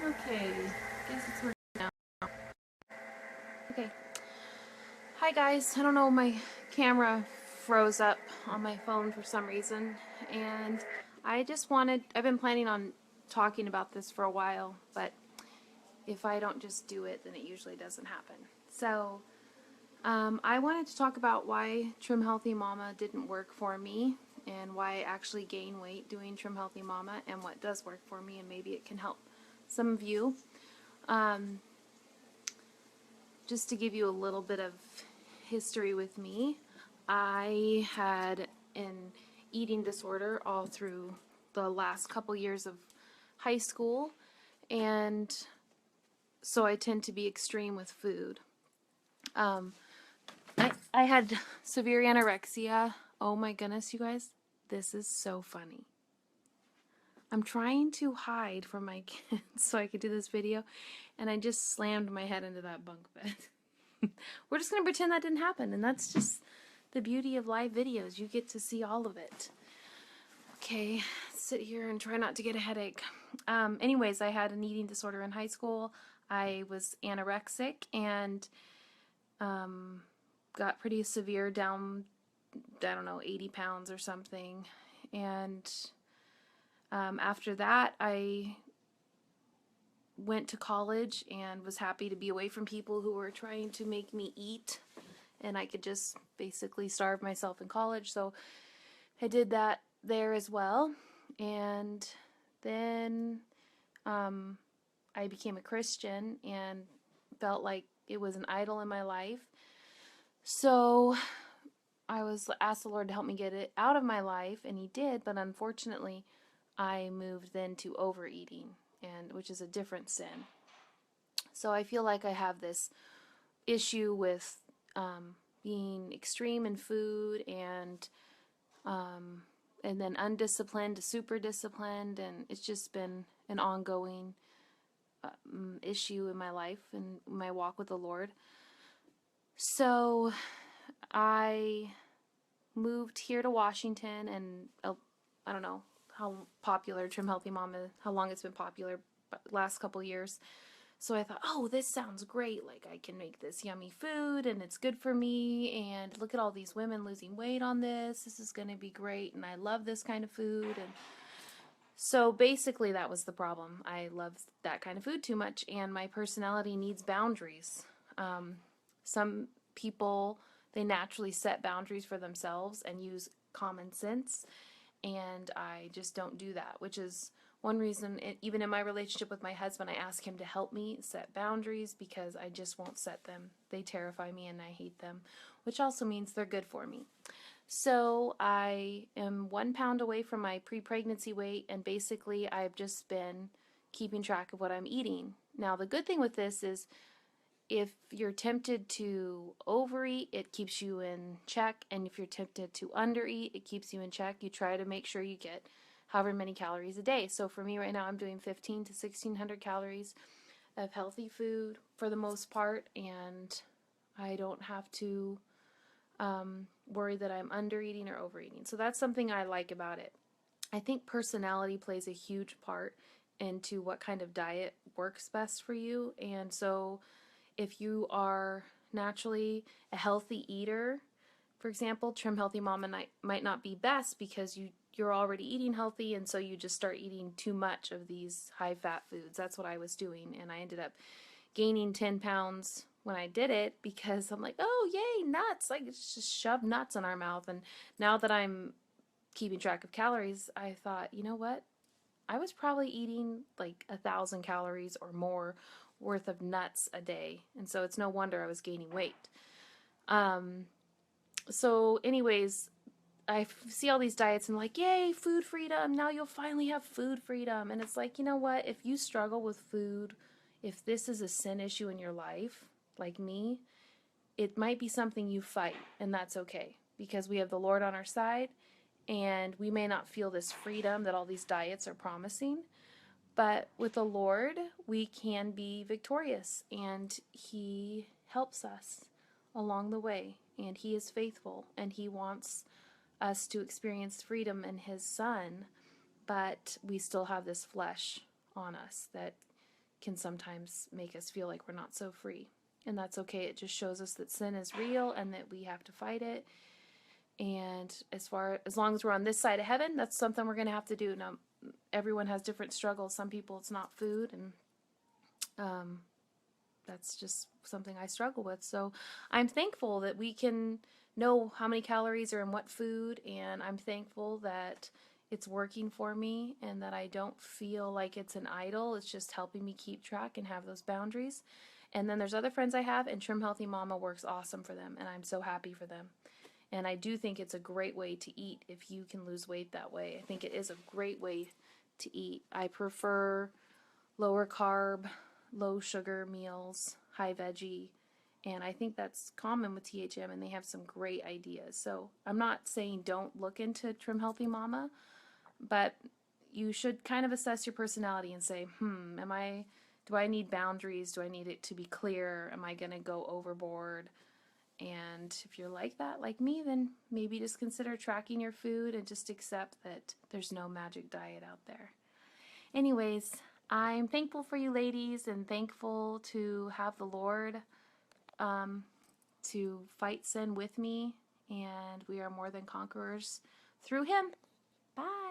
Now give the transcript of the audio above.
Okay, guess it's working now. Okay. Hi guys, I don't know, my camera froze up on my phone for some reason, and I've been planning on talking about this for a while, but if I don't just do it, then it usually doesn't happen. So, I wanted to talk about why Trim Healthy Mama didn't work for me, and why I actually gain weight doing Trim Healthy Mama, and what does work for me, and maybe it can help some of you. Just to give you a little bit of history with me, I had an eating disorder all through the last couple years of high school, and so I tend to be extreme with food. I had severe anorexia. Oh my goodness, you guys, this is so funny. I'm trying to hide from my kids so I could do this video, and I just slammed my head into that bunk bed. We're just going to pretend that didn't happen, and that's just the beauty of live videos. You get to see all of it. Okay, sit here and try not to get a headache. Anyways, I had an eating disorder in high school. I was anorexic and got pretty severe, down, I don't know, 80 pounds or something. And after that, I went to college and was happy to be away from people who were trying to make me eat, and I could just basically starve myself in college. So I did that there as well. And then I became a Christian and felt like it was an idol in my life. So I was asked the Lord to help me get it out of my life, and He did, but unfortunately I moved then to overeating, and which is a different sin. So I feel like I have this issue with being extreme in food, and then undisciplined to super disciplined, and it's just been an ongoing issue in my life and my walk with the Lord. So I moved here to Washington, and I don't know how popular Trim Healthy Mom is, how long it's been popular, but last couple years. So I thought, oh, this sounds great. Like, I can make this yummy food and it's good for me. And look at all these women losing weight on this. This is going to be great. And I love this kind of food. And so basically, that was the problem. I love that kind of food too much, and my personality needs boundaries. Some people, they naturally set boundaries for themselves and use common sense, and I just don't do that, which is one reason, even in my relationship with my husband, I ask him to help me set boundaries because I just won't set them. They terrify me and I hate them, which also means they're good for me. So I am 1 pound away from my pre-pregnancy weight, and basically I've just been keeping track of what I'm eating. Now, the good thing with this is if you're tempted to overeat, it keeps you in check, and if you're tempted to undereat, it keeps you in check. You try to make sure you get however many calories a day. So for me right now, I'm doing 15 to 1600 calories of healthy food for the most part, and I don't have to worry that I'm undereating or overeating. So that's something I like about it. I think personality plays a huge part into what kind of diet works best for you. And so if you are naturally a healthy eater, for example, Trim Healthy Mama might not be best because you're already eating healthy, and so you just start eating too much of these high-fat foods. That's what I was doing, and I ended up gaining 10 pounds when I did it because I'm like, oh, yay, nuts. Like, it's just shove nuts in our mouth. And now that I'm keeping track of calories, I thought, you know what? I was probably eating like 1,000 calories or more worth of nuts a day. And so it's no wonder I was gaining weight. So anyways, I see all these diets and like, yay, food freedom. Now you'll finally have food freedom. And it's like, you know what? If you struggle with food, if this is a sin issue in your life, like me, it might be something you fight, and that's okay because we have the Lord on our side, and we may not feel this freedom that all these diets are promising, but with the Lord, we can be victorious, and He helps us along the way, and He is faithful, and He wants us to experience freedom in His Son, but we still have this flesh on us that can sometimes make us feel like we're not so free. And that's okay. It just shows us that sin is real and that we have to fight it. And as long as we're on this side of heaven, that's something we're going to have to do. Now, everyone has different struggles. Some people it's not food, and that's just something I struggle with. So I'm thankful that we can know how many calories are in what food, and I'm thankful that it's working for me and that I don't feel like it's an idol. It's just helping me keep track and have those boundaries. And then there's other friends I have, and Trim Healthy Mama works awesome for them, and I'm so happy for them. And I do think it's a great way to eat if you can lose weight that way. I think it is a great way to eat. I prefer lower carb, low sugar meals, high veggie, and I think that's common with THM, and they have some great ideas. So I'm not saying don't look into Trim Healthy Mama, but you should kind of assess your personality and say, do I need boundaries? Do I need it to be clear? Am I going to go overboard? And if you're like that, like me, then maybe just consider tracking your food and just accept that there's no magic diet out there. Anyways, I'm thankful for you ladies and thankful to have the Lord to fight sin with me. And we are more than conquerors through Him. Bye.